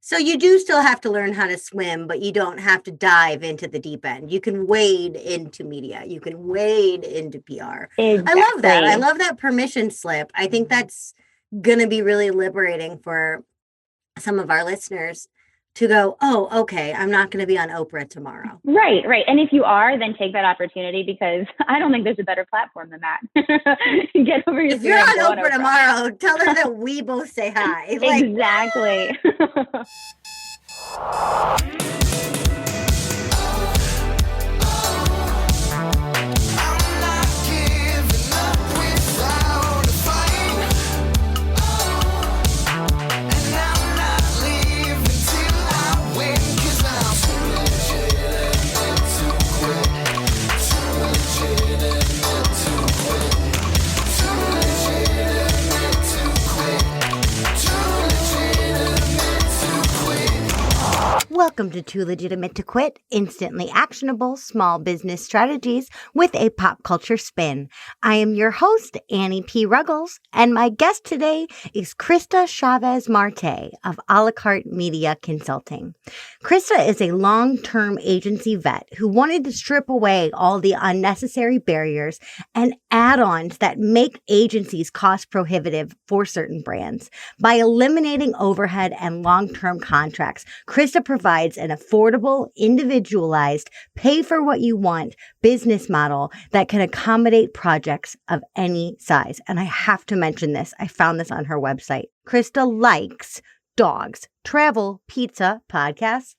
So you do still have to learn how to swim, but you don't have to dive into the deep end. You can wade into media. You can wade into PR. I love that. I Exactly. love that permission slip. I think that's going to be really liberating for some of our listeners to go, oh, okay, I'm not going to be on Oprah tomorrow. Right, right. And if you are, then take that opportunity because I don't think there's a better platform than that. Get over your If you're fear and go on on Oprah Oprah. tomorrow, tell her that we both say hi. Like, Exactly. welcome to Too Legitimate to Quit, instantly actionable small business strategies with a pop culture spin. I am your host, Annie P. Ruggles, and my guest today is Christa Chavez Martay of A La Carte Media Consulting. Christa is a long-term agency vet who wanted to strip away all the unnecessary barriers and add-ons that make agencies cost prohibitive for certain brands. By eliminating overhead and long-term contracts, Christa provides an affordable, individualized, pay-for-what-you-want business model that can accommodate projects of any size. And I have to mention this. I found this on her website. Christa likes dogs, travel, pizza, podcasts,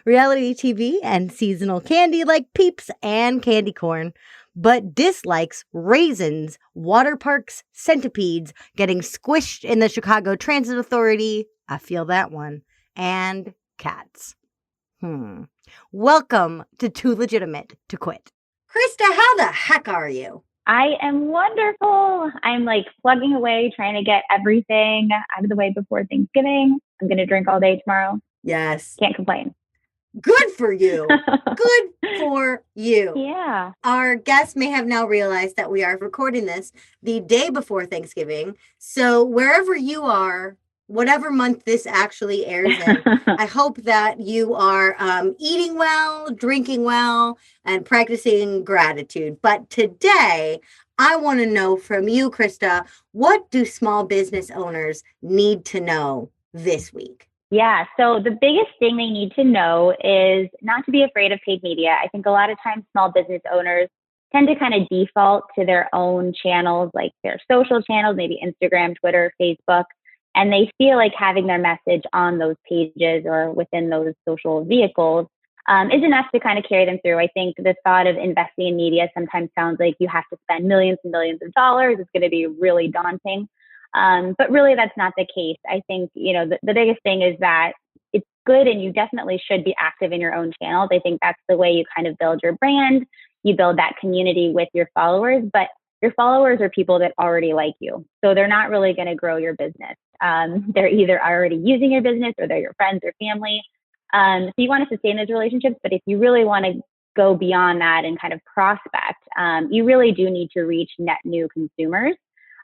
reality TV, and seasonal candy like Peeps and candy corn, but dislikes raisins, water parks, centipedes, getting squished in the Chicago Transit Authority, I feel that one, and cats. Welcome to Too Legitimate to Quit. Christa, how the heck are you? I am wonderful. I'm like plugging away, trying to get everything out of the way before Thanksgiving. I'm going to drink all day tomorrow. Yes. Can't complain. Good for you. Good for you. Yeah. Our guests may have now realized that we are recording this the day before Thanksgiving. So wherever you are, whatever month this actually airs in, I hope that you are eating well, drinking well, and practicing gratitude. But today, I want to know from you, Christa, what do small business owners need to know this week? Yeah. So the biggest thing they need to know is not to be afraid of paid media. I think a lot of times small business owners tend to kind of default to their own channels, like their social channels, maybe Instagram, Twitter, Facebook, and they feel like having their message on those pages or within those social vehicles is enough to kind of carry them through. I think the thought of investing in media sometimes sounds like you have to spend millions and millions of dollars. It's going to be really daunting. But really, that's not the case. I think, the biggest thing is that it's good and you definitely should be active in your own channels. I think that's the way you kind of build your brand. You build that community with your followers, but your followers are people that already like you. So they're not really going to grow your business. They're either already using your business or they're your friends or family. So you want to sustain those relationships. But if you really want to go beyond that and kind of prospect, you really do need to reach net new consumers.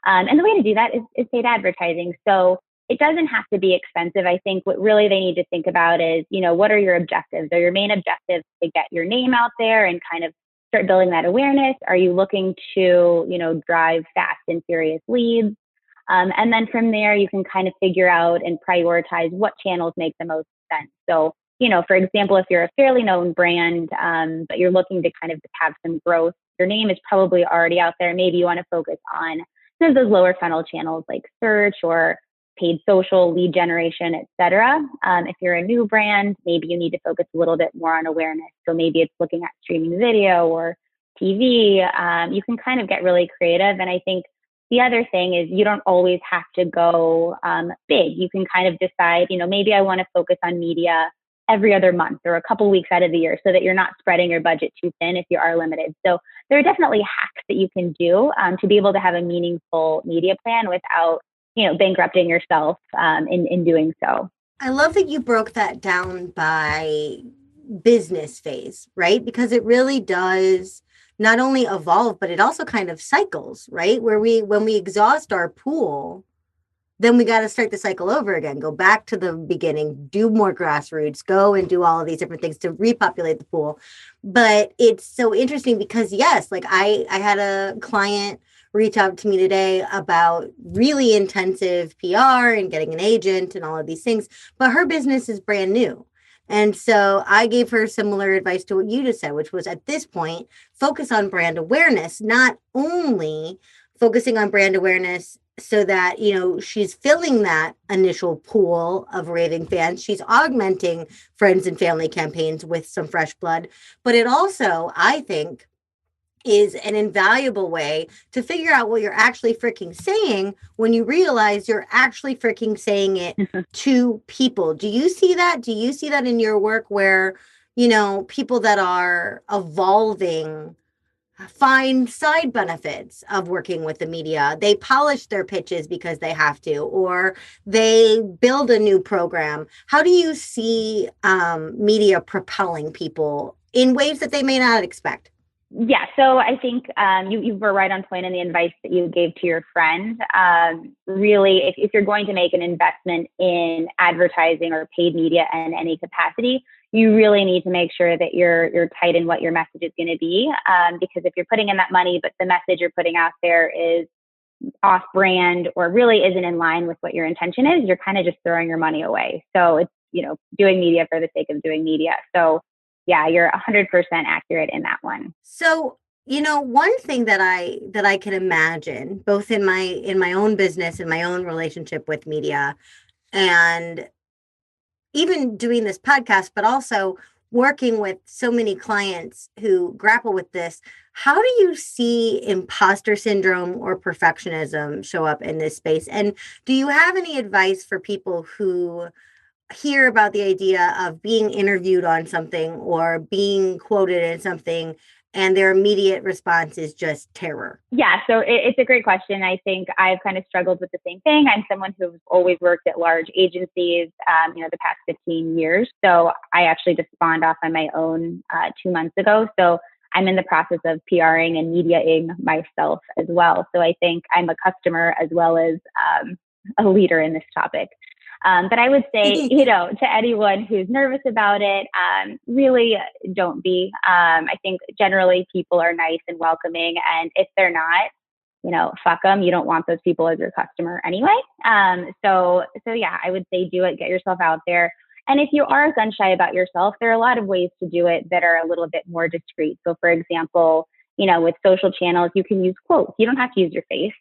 And the way to do that is paid advertising. So it doesn't have to be expensive. I think what really they need to think about is, what are your objectives? Are your main objectives to get your name out there and kind of start building that awareness? Are you looking to, drive fast and furious leads? And then from there, you can kind of figure out and prioritize what channels make the most sense. So, for example, if you're a fairly known brand, but you're looking to kind of have some growth, your name is probably already out there. Maybe you want to focus on some of those lower funnel channels like search or paid social, lead generation, et cetera. If you're a new brand, maybe you need to focus a little bit more on awareness. So maybe it's looking at streaming video or TV. You can kind of get really creative. And I think the other thing is you don't always have to go big. You can kind of decide, maybe I want to focus on media every other month or a couple weeks out of the year so that you're not spreading your budget too thin if you are limited. So there are definitely hacks that you can do to be able to have a meaningful media plan without, bankrupting yourself in doing so. I love that you broke that down by business phase, right? Because it really does not only evolve, but it also kind of cycles, right? When we exhaust our pool, then we got to start the cycle over again, go back to the beginning, do more grassroots, go and do all of these different things to repopulate the pool. But it's so interesting because yes, like I had a client reach out to me today about really intensive PR and getting an agent and all of these things, but her business is brand new. And so I gave her similar advice to what you just said, which was at this point, focus on brand awareness, not only focusing on brand awareness so that, you know, she's filling that initial pool of raving fans. She's augmenting friends and family campaigns with some fresh blood. But it also, I think, is an invaluable way to figure out what you're actually freaking saying when you realize you're actually freaking saying it to people. Do you see that? Do you see that in your work where, you know, people that are evolving find side benefits of working with the media? They polish their pitches because they have to, or they build a new program. How do you see media propelling people in ways that they may not expect? Yeah, so I think you were right on point in the advice that you gave to your friend. Really, if you're going to make an investment in advertising or paid media in any capacity, you really need to make sure that you're tight in what your message is going to be. Because if you're putting in that money, but the message you're putting out there is off brand or really isn't in line with what your intention is, you're kind of just throwing your money away. So it's, you know, doing media for the sake of doing media. So yeah, you're 100% accurate in that one. So, you know, one thing that I can imagine, both in my own business and my own relationship with media, and even doing this podcast, but also working with so many clients who grapple with this, how do you see imposter syndrome or perfectionism show up in this space? And do you have any advice for people who hear about the idea of being interviewed on something or being quoted in something and their immediate response is just terror? Yeah, so it's a great question. I think I've kind of struggled with the same thing. I'm someone who's always worked at large agencies, the past 15 years. So I actually just spawned off on my own 2 months ago. So I'm in the process of PRing and mediating myself as well. So I think I'm a customer as well as a leader in this topic. But I would say, to anyone who's nervous about it, really don't be. I think generally people are nice and welcoming. And if they're not, fuck them. You don't want those people as your customer anyway. So yeah, I would say do it, get yourself out there. And if you are gun shy about yourself, there are a lot of ways to do it that are a little bit more discreet. So for example, with social channels, you can use quotes. You don't have to use your face.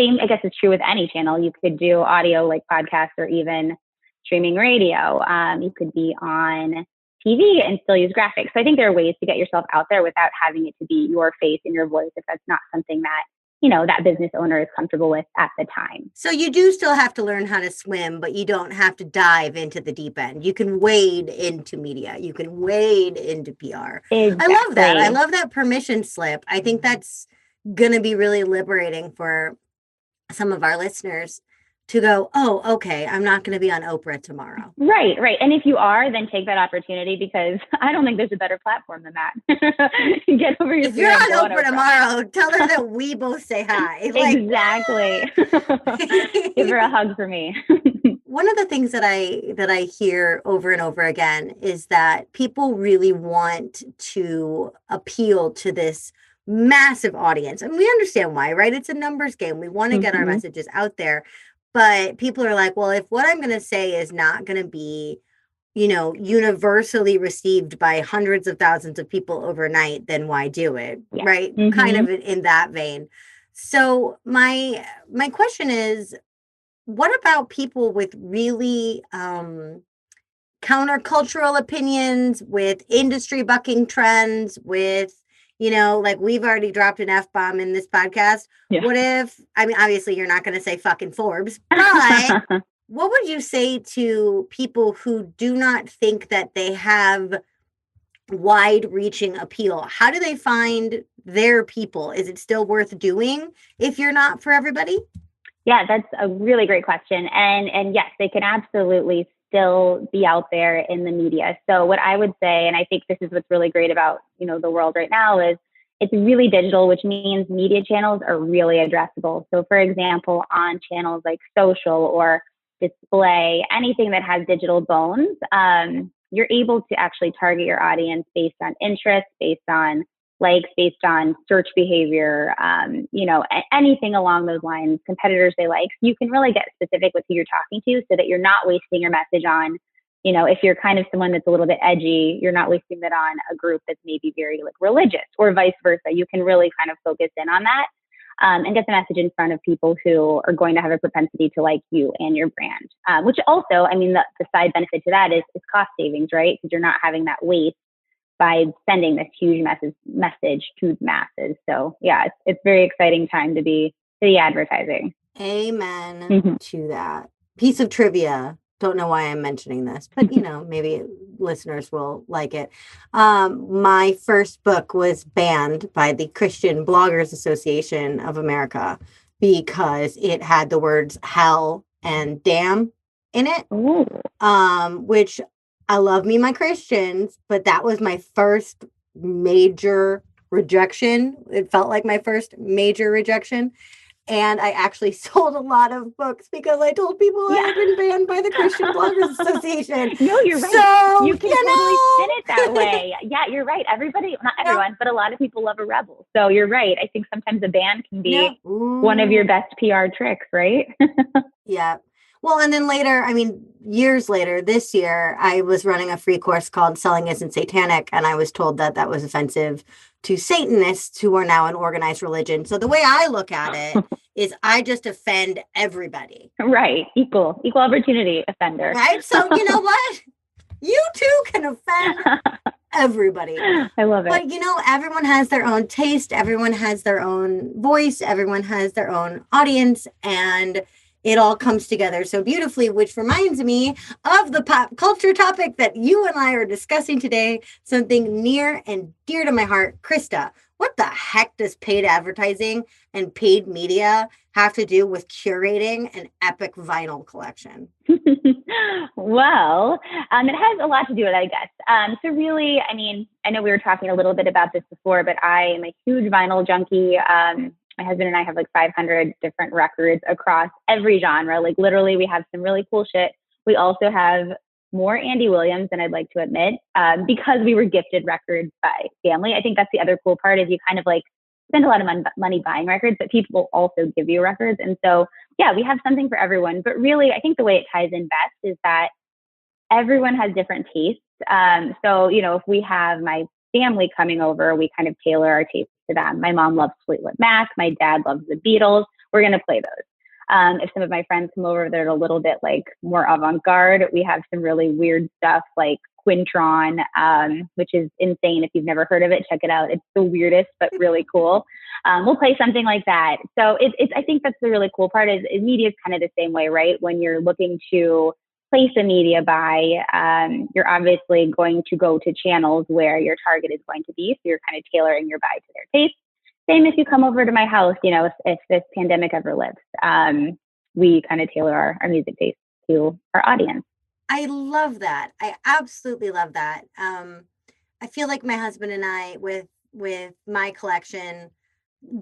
Same, I guess it's true with any channel. You could do audio like podcasts or even streaming radio. You could be on TV and still use graphics. So I think there are ways to get yourself out there without having it to be your face and your voice if that's not something that, that business owner is comfortable with at the time. So you do still have to learn how to swim, but you don't have to dive into the deep end. You can wade into media. You can wade into PR. Exactly. I love that. I love that permission slip. I think that's going to be really liberating for some of our listeners to go, oh, okay, I'm not going to be on Oprah tomorrow. Right. And if you are, then take that opportunity because I don't think there's a better platform than that. Get over your If you're on Oprah tomorrow, tell her that we both say hi. Exactly. Give her a hug for me. One of the things that I hear over and over again is that people really want to appeal to this massive audience. And we understand why, right? It's a numbers game. We want to get our messages out there. But people are like, well, if what I'm going to say is not going to be, universally received by hundreds of thousands of people overnight, then why do it? Yeah. Right? Kind of in that vein. So my question is, what about people with really countercultural opinions, with industry bucking trends, with like we've already dropped an F-bomb in this podcast. Yeah. What if, obviously you're not going to say fucking Forbes, but what would you say to people who do not think that they have wide-reaching appeal? How do they find their people? Is it still worth doing if you're not for everybody? Yeah, that's a really great question. And yes, they can absolutely still be out there in the media. So what I would say, and I think this is what's really great about, the world right now is it's really digital, which means media channels are really addressable. So for example, on channels like social or display, anything that has digital bones, you're able to actually target your audience based on interest, based on likes, based on search behavior, anything along those lines, competitors they like. You can really get specific with who you're talking to so that you're not wasting your message on, if you're kind of someone that's a little bit edgy, you're not wasting that on a group that's maybe very like religious or vice versa. You can really kind of focus in on that and get the message in front of people who are going to have a propensity to like you and your brand, which also, I mean, the side benefit to that is cost savings, right? Because you're not having that waste by sending this huge message to the masses. So yeah, it's very exciting time to be advertising. Amen to that. Piece of trivia. Don't know why I'm mentioning this, but maybe listeners will like it. My first book was banned by the Christian Bloggers Association of America because it had the words hell and damn in it. Ooh. Which I love me my Christians, but that was my first major rejection. It felt like my first major rejection. And I actually sold a lot of books because I told people I had been banned by the Christian Bloggers Association. No, you're right. So, you can totally spin it that way. Yeah, you're right. Everybody, not everyone, but a lot of people love a rebel. So you're right. I think sometimes a ban can be one of your best PR tricks, right? Yeah. Well, and then later, I mean, years later, this year, I was running a free course called Selling Isn't Satanic, and I was told that that was offensive to Satanists who are now an organized religion. So the way I look at it is I just offend everybody. Right. Equal opportunity offender. Right. So you know what? You too can offend everybody. I love it. But everyone has their own taste. Everyone has their own voice. Everyone has their own audience. And it all comes together so beautifully, which reminds me of the pop culture topic that you and I are discussing today, something near and dear to my heart. Christa, what the heck does paid advertising and paid media have to do with curating an epic vinyl collection? Well, it has a lot to do with it, I guess. So really, I mean, I know we were talking a little bit about this before, but I am a huge vinyl junkie. My husband and I have like 500 different records across every genre. Like literally, we have some really cool shit. We also have more Andy Williams than I'd like to admit, because we were gifted records by family. I think that's the other cool part is you kind of like spend a lot of money buying records, but people also give you records. And so, yeah, we have something for everyone. But really, I think the way it ties in best is that everyone has different tastes. So, if we have my family coming over, we kind of tailor our tastes to them. My mom loves Fleetwood Mac. My dad loves the Beatles. We're going to play those. If some of my friends come over, they're a little bit like more avant-garde. We have some really weird stuff like Quintron, which is insane. If you've never heard of it, check it out. It's the weirdest, but really cool. We'll play something like that. So I think that's the really cool part is media is kind of the same way, right? When you're looking to place a media buy, you're obviously going to go to channels where your target is going to be. So you're kind of tailoring your buy to their taste. Same if you come over to my house, if this pandemic ever lives, we kind of tailor our music taste to our audience. I love that. I absolutely love that. I feel like my husband and I with my collection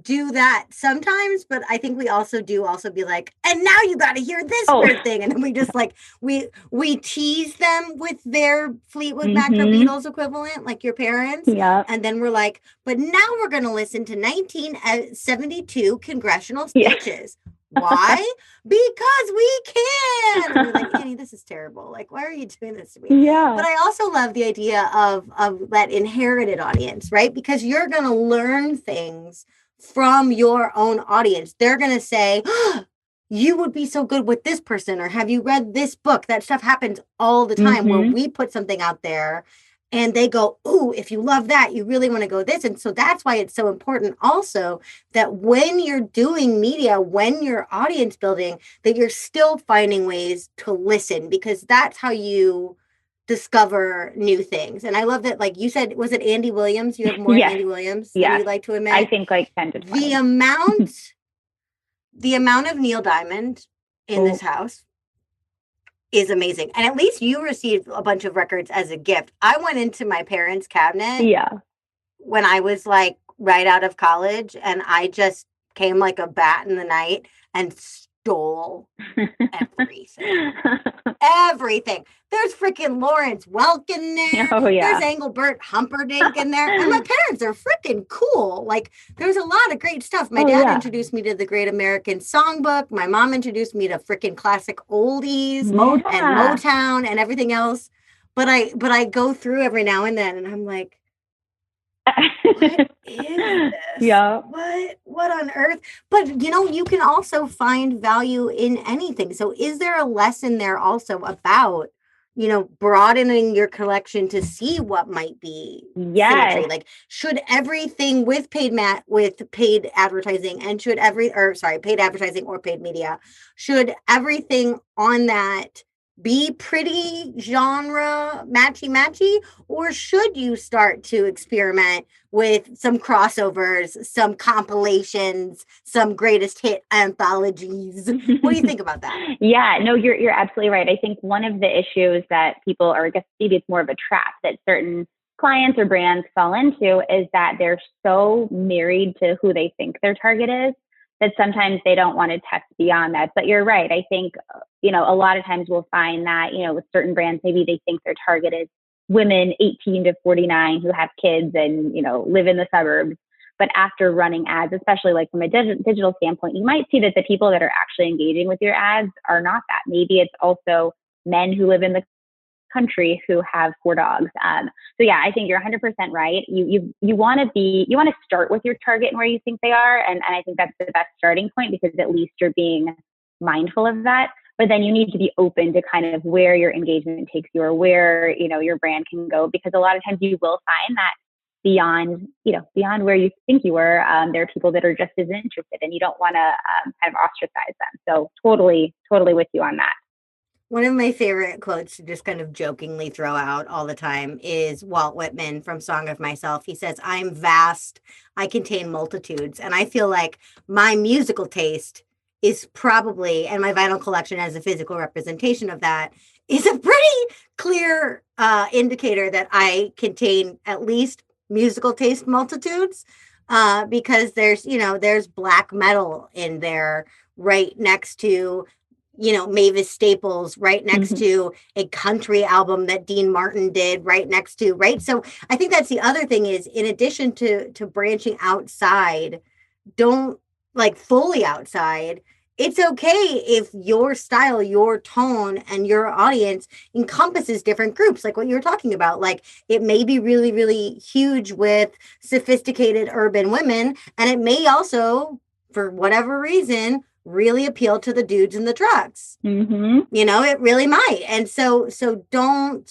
do that sometimes, but I think we also be like, and now you got to hear this weird thing. And then we just like, we tease them with their Fleetwood Mac or Beatles equivalent, like your parents. Yeah. And then we're like, but now we're going to listen to 1972 congressional speeches. Yeah. Why? Because we can. And we're like, Annie, this is terrible. Like, why are you doing this to me? Yeah. But I also love the idea of that inherited audience, right? Because you're going to learn things from your own audience. They're going to say, oh, you would be so good with this person, or have you read this book? That stuff happens all the time where we put something out there and they go, ooh, if you love that, you really want to go this. And so that's why it's so important also that when you're doing media, when you're audience building, that you're still finding ways to listen, because that's how you discover new things. And I love that, like you said, was it Andy Williams? You have more Andy Williams than you like to admit? I think like 10 to 20. The amount of Neil Diamond in this house is amazing. And at least you received a bunch of records as a gift. I went into my parents' cabinet when I was like right out of college, and I just came like a bat in the night and stole everything. Everything. There's freaking Lawrence Welk in there. Oh, There's yeah. Engelbert Humperdinck in there. And my parents are freaking cool. Like, there's a lot of great stuff. My Oh, dad yeah. introduced me to the Great American Songbook. My mom introduced me to freaking classic oldies and Motown and everything else. But I go through every now and then and I'm like, what is this? Yeah. What on earth? But you can also find value in anything. So is there a lesson there also about, broadening your collection to see what might be symmetry? Yes. Like, should everything with paid advertising and paid advertising or paid media, should everything on that be pretty genre matchy, or should you start to experiment with some crossovers, some compilations, some greatest hit anthologies? What do you think about that? Yeah, no, you're absolutely right. I think one of the issues that people, or I guess maybe it's more of a trap that certain clients or brands fall into, is that they're so married to who they think their target is that sometimes they don't want to test beyond that. But you're right. I think, a lot of times we'll find that, with certain brands, maybe they think their target is women 18 to 49 who have kids and, live in the suburbs. But after running ads, especially like from a digital standpoint, you might see that the people that are actually engaging with your ads are not that. Maybe it's also men who live in the country who have 4 dogs. So yeah, I think you're 100% right. You want to start with your target and where you think they are. And I think that's the best starting point, because at least you're being mindful of that. But then you need to be open to kind of where your engagement takes you, or where, your brand can go, because a lot of times you will find that beyond where you think you were, there are people that are just as interested, and you don't want to kind of ostracize them. So totally with you on that. One of my favorite quotes to just kind of jokingly throw out all the time is Walt Whitman from Song of Myself. He says, "I'm vast, I contain multitudes." And I feel like my musical taste is probably, and my vinyl collection as a physical representation of that, is a pretty clear indicator that I contain at least musical taste multitudes, because there's black metal in there right next to Mavis Staples, right next to a country album that Dean Martin did, right next to, right? So I think that's the other thing is, in addition to branching outside, don't like fully outside. It's okay if your style, your tone, and your audience encompasses different groups, like what you were talking about. Like, it may be really, really huge with sophisticated urban women, and it may also, for whatever reason, really appeal to the dudes in the trucks. Mm-hmm. It really might. And so don't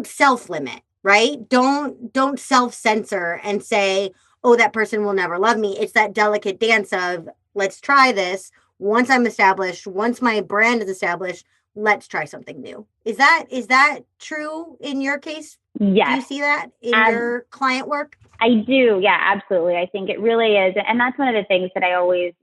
self-limit, right? Don't self-censor and say, oh, that person will never love me. It's that delicate dance of, let's try this. Once I'm established, once my brand is established, let's try something new. Is that true in your case? Yes. Do you see that in your client work? I do. Yeah, absolutely. I think it really is. And that's one of the things that I always,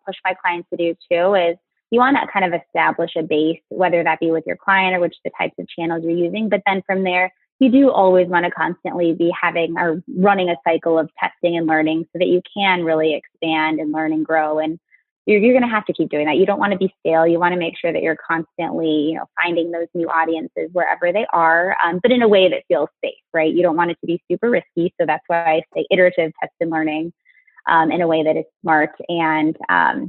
push my clients to do too, is you want to kind of establish a base, whether that be with your client or which the types of channels you're using. But then from there, you do always want to constantly be having or running a cycle of testing and learning, so that you can really expand and learn and grow. And you're going to have to keep doing that. You don't want to be stale. You want to make sure that you're constantly, finding those new audiences wherever they are, but in a way that feels safe, right? You don't want it to be super risky. So that's why I say iterative test and learning, in a way that is smart and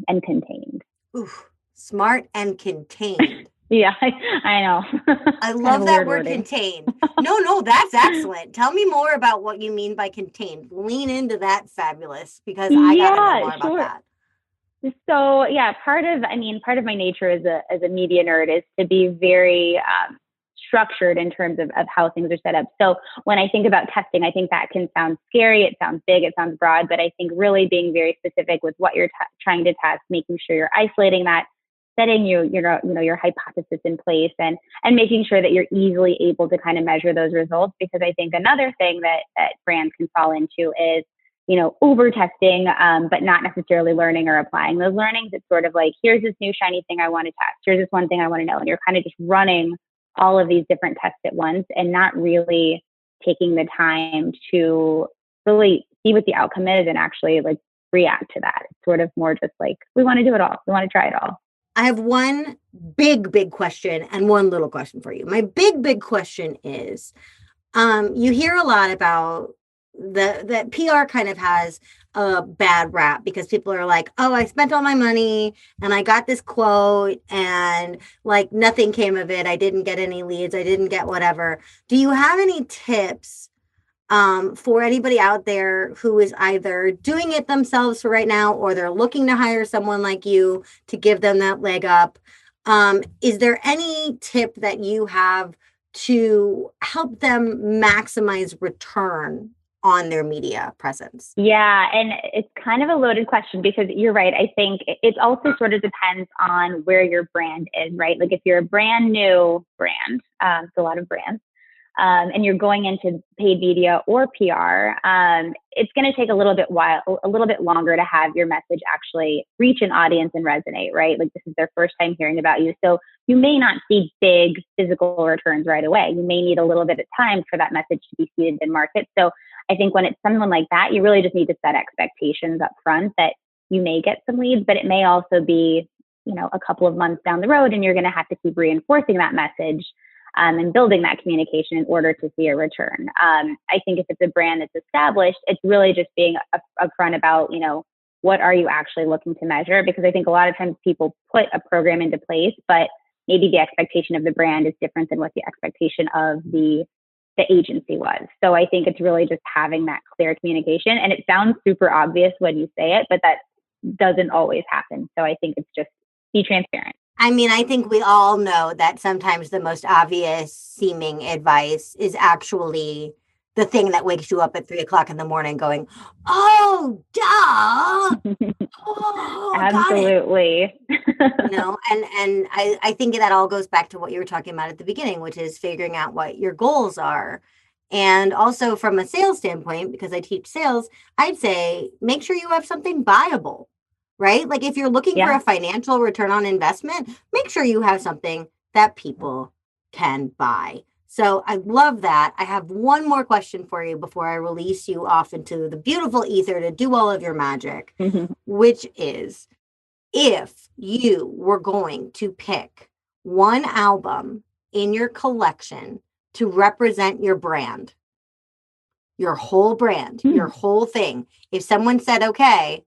contained. Ooh, smart and contained. Yeah, I know. I love that word, contained. No, that's excellent. Tell me more about what you mean by contained. Lean into that, fabulous, because I got to know more about that. So yeah, part of my nature as a media nerd is to be very structured in terms of how things are set up. So when I think about testing, I think that can sound scary. It sounds big. It sounds broad. But I think really being very specific with what you're trying to test, making sure you're isolating that, setting your hypothesis in place, and making sure that you're easily able to kind of measure those results. Because I think another thing that brands can fall into is, over testing, but not necessarily learning or applying those learnings. It's sort of like, here's this new shiny thing I want to test. Here's this one thing I want to know. And you're kind of just running all of these different tests at once, and not really taking the time to really see what the outcome is and actually like react to that. It's sort of more just like, we want to do it all. We want to try it all. I have one big question and one little question for you. My big question is, you hear a lot about that PR kind of has a bad rap because people are like, oh, I spent all my money and I got this quote and like nothing came of it. I didn't get any leads. I didn't get whatever. Do you have any tips for anybody out there who is either doing it themselves for right now, or they're looking to hire someone like you to give them that leg up? Is there any tip that you have to help them maximize return on their media presence? Yeah, and it's kind of a loaded question because you're right. I think it also sort of depends on where your brand is, right? Like if you're a brand new brand, it's a lot of brands, and you're going into paid media or PR, it's going to take a little bit longer to have your message actually reach an audience and resonate, right? Like this is their first time hearing about you. So you may not see big physical returns right away. You may need a little bit of time for that message to be seeded in market. So I think when it's someone like that, you really just need to set expectations up front that you may get some leads, but it may also be, a couple of months down the road, and you're going to have to keep reinforcing that message and building that communication in order to see a return. I think if it's a brand that's established, it's really just being upfront about, what are you actually looking to measure? Because I think a lot of times people put a program into place, but maybe the expectation of the brand is different than what the expectation of the agency was. So I think it's really just having that clear communication. And it sounds super obvious when you say it, but that doesn't always happen. So I think it's just be transparent. I mean, I think we all know that sometimes the most obvious seeming advice is actually the thing that wakes you up at 3:00 in the morning going, oh, duh. Oh, absolutely. And I think that all goes back to what you were talking about at the beginning, which is figuring out what your goals are. And also from a sales standpoint, because I teach sales, I'd say make sure you have something viable, right? Like if you're looking for a financial return on investment, make sure you have something that people can buy. So I love that. I have one more question for you before I release you off into the beautiful ether to do all of your magic, which is, if you were going to pick one album in your collection to represent your brand, your whole brand, your whole thing, if someone said, okay,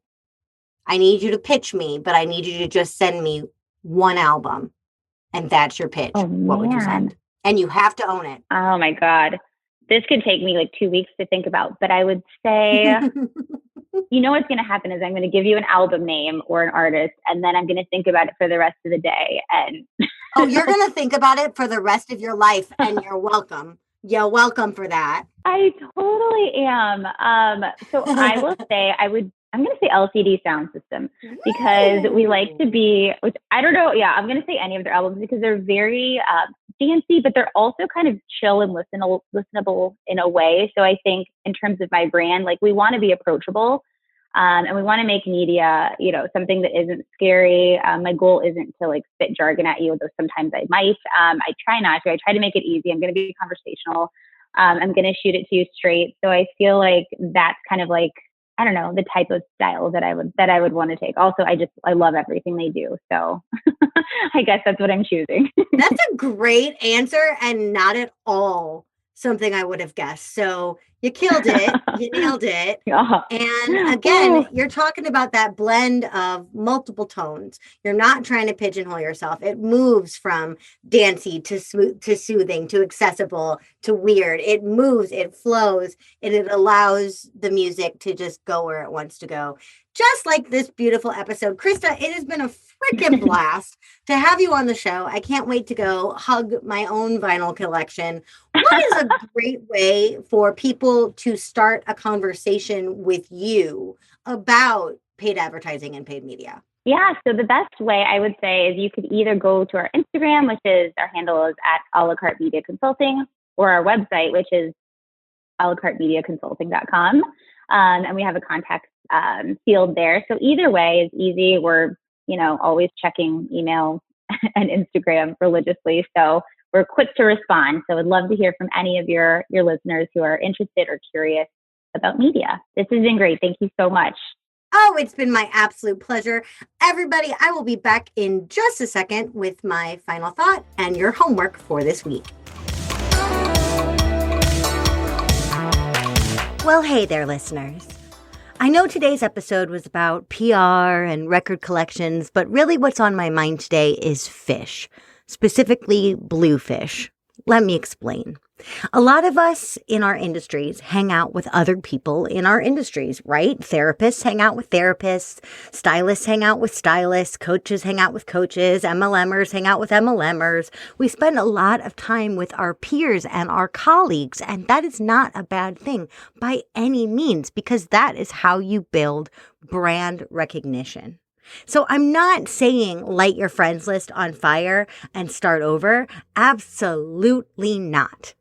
I need you to pitch me, but I need you to just send me one album, and that's your pitch, what would you send? And you have to own it. Oh my God. This could take me like 2 weeks to think about, but I would say, what's going to happen is I'm going to give you an album name or an artist, and then I'm going to think about it for the rest of the day. And oh, you're going to think about it for the rest of your life, and you're welcome. You're welcome for that. I totally am. So I will say I'm going to say LCD Sound System because we like to be, which I don't know. Yeah, I'm going to say any of their albums because they're very dancey, but they're also kind of chill and listenable in a way. So I think in terms of my brand, like we want to be approachable and we want to make media, something that isn't scary. My goal isn't to like spit jargon at you, though sometimes I might. I try not to. I try to make it easy. I'm going to be conversational. I'm going to shoot it to you straight. So I feel like that's kind of like, I don't know, the type of style that I would want to take. Also, I love everything they do. So I guess that's what I'm choosing. That's a great answer and not at all something I would have guessed. So you killed it. You nailed it. And again, you're talking about that blend of multiple tones. You're not trying to pigeonhole yourself. It moves from dancey to smooth, to soothing, to accessible, to weird. It moves, it flows, and it allows the music to just go where it wants to go. Just like this beautiful episode. Christa, it has been a freaking blast to have you on the show. I can't wait to go hug my own vinyl collection. What is a great way for people to start a conversation with you about paid advertising and paid media? Yeah, so the best way I would say is you could either go to our Instagram, which is our handle is at a la carte media consulting, or our website, which is alacartemediaconsulting.com. And we have a contact field there. So either way is easy. We're, always checking email and Instagram religiously. So we're quick to respond. So I'd love to hear from any of your listeners who are interested or curious about media. This has been great. Thank you so much. Oh, it's been my absolute pleasure. Everybody, I will be back in just a second with my final thought and your homework for this week. Well, hey there, listeners. I know today's episode was about PR and record collections, but really what's on my mind today is fish, specifically bluefish. Let me explain. A lot of us in our industries hang out with other people in our industries, right? Therapists hang out with therapists, stylists hang out with stylists, coaches hang out with coaches, MLMers hang out with MLMers. We spend a lot of time with our peers and our colleagues, and that is not a bad thing by any means, because that is how you build brand recognition. So I'm not saying light your friends list on fire and start over. Absolutely not.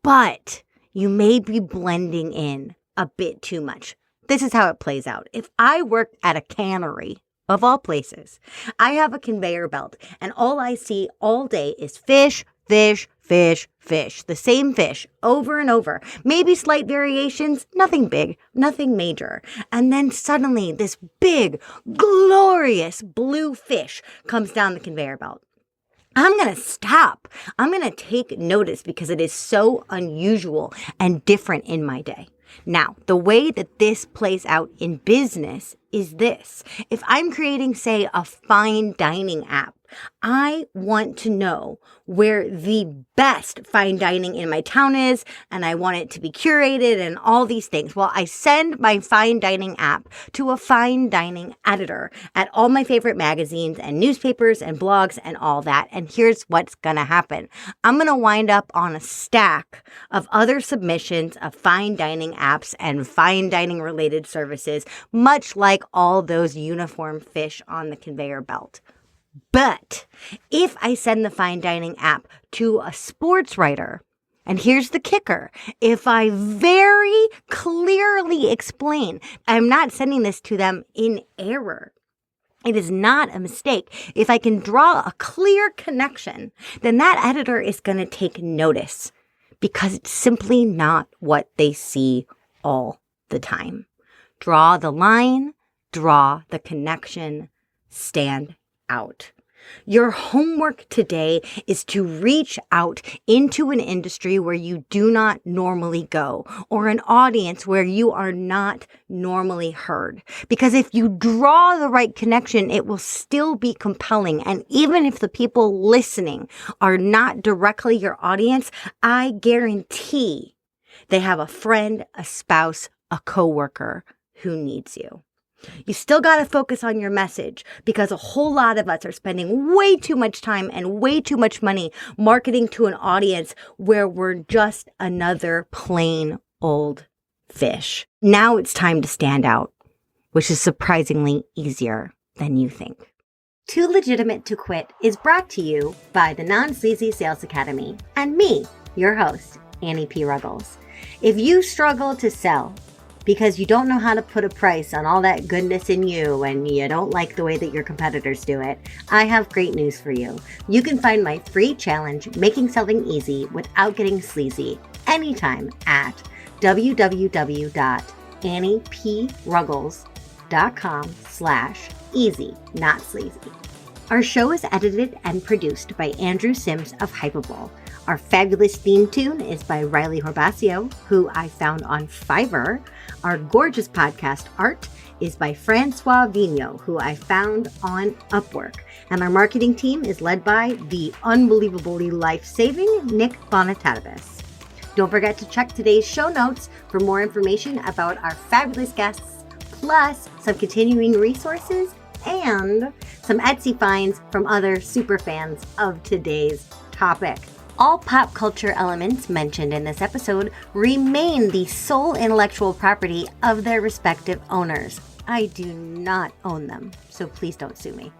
But you may be blending in a bit too much. This is how it plays out. If I worked at a cannery, of all places, I have a conveyor belt, and all I see all day is fish, fish, fish, fish. The same fish over and over. Maybe slight variations, nothing big, nothing major. And then suddenly this big, glorious blue fish comes down the conveyor belt. I'm going to stop. I'm going to take notice because it is so unusual and different in my day. Now, the way that this plays out in business is this. If I'm creating, say, a fine dining app, I want to know where the best fine dining in my town is, and I want it to be curated and all these things. Well, I send my fine dining app to a fine dining editor at all my favorite magazines and newspapers and blogs and all that. And here's what's going to happen. I'm going to wind up on a stack of other submissions of fine dining apps and fine dining related services, much like all those uniform fish on the conveyor belt. But if I send the fine dining app to a sports writer, and here's the kicker, if I very clearly explain, I'm not sending this to them in error. It is not a mistake. If I can draw a clear connection, then that editor is going to take notice because it's simply not what they see all the time. Draw the line, draw the connection, stand out. Your homework today is to reach out into an industry where you do not normally go, or an audience where you are not normally heard. Because if you draw the right connection, it will still be compelling. And even if the people listening are not directly your audience, I guarantee they have a friend, a spouse, a coworker who needs you. You still got to focus on your message because a whole lot of us are spending way too much time and way too much money marketing to an audience where we're just another plain old fish. Now it's time to stand out, which is surprisingly easier than you think. Too Legitimate to Quit is brought to you by the Non-Sleazy Sales Academy and me, your host, Annie P. Ruggles. If you struggle to sell because you don't know how to put a price on all that goodness in you and you don't like the way that your competitors do it, I have great news for you. You can find my free challenge, Making Selling Easy Without Getting Sleazy, anytime at www.anniePruggles.com/easy, not sleazy. Our show is edited and produced by Andrew Sims of Hypable. Our fabulous theme tune is by Riley Horbasio, who I found on Fiverr. Our gorgeous podcast art is by Francois Vigneault, who I found on Upwork. And our marketing team is led by the unbelievably life-saving Nick Bonatadabas. Don't forget to check today's show notes for more information about our fabulous guests, plus some continuing resources and some Etsy finds from other super fans of today's topic. All pop culture elements mentioned in this episode remain the sole intellectual property of their respective owners. I do not own them, so please don't sue me.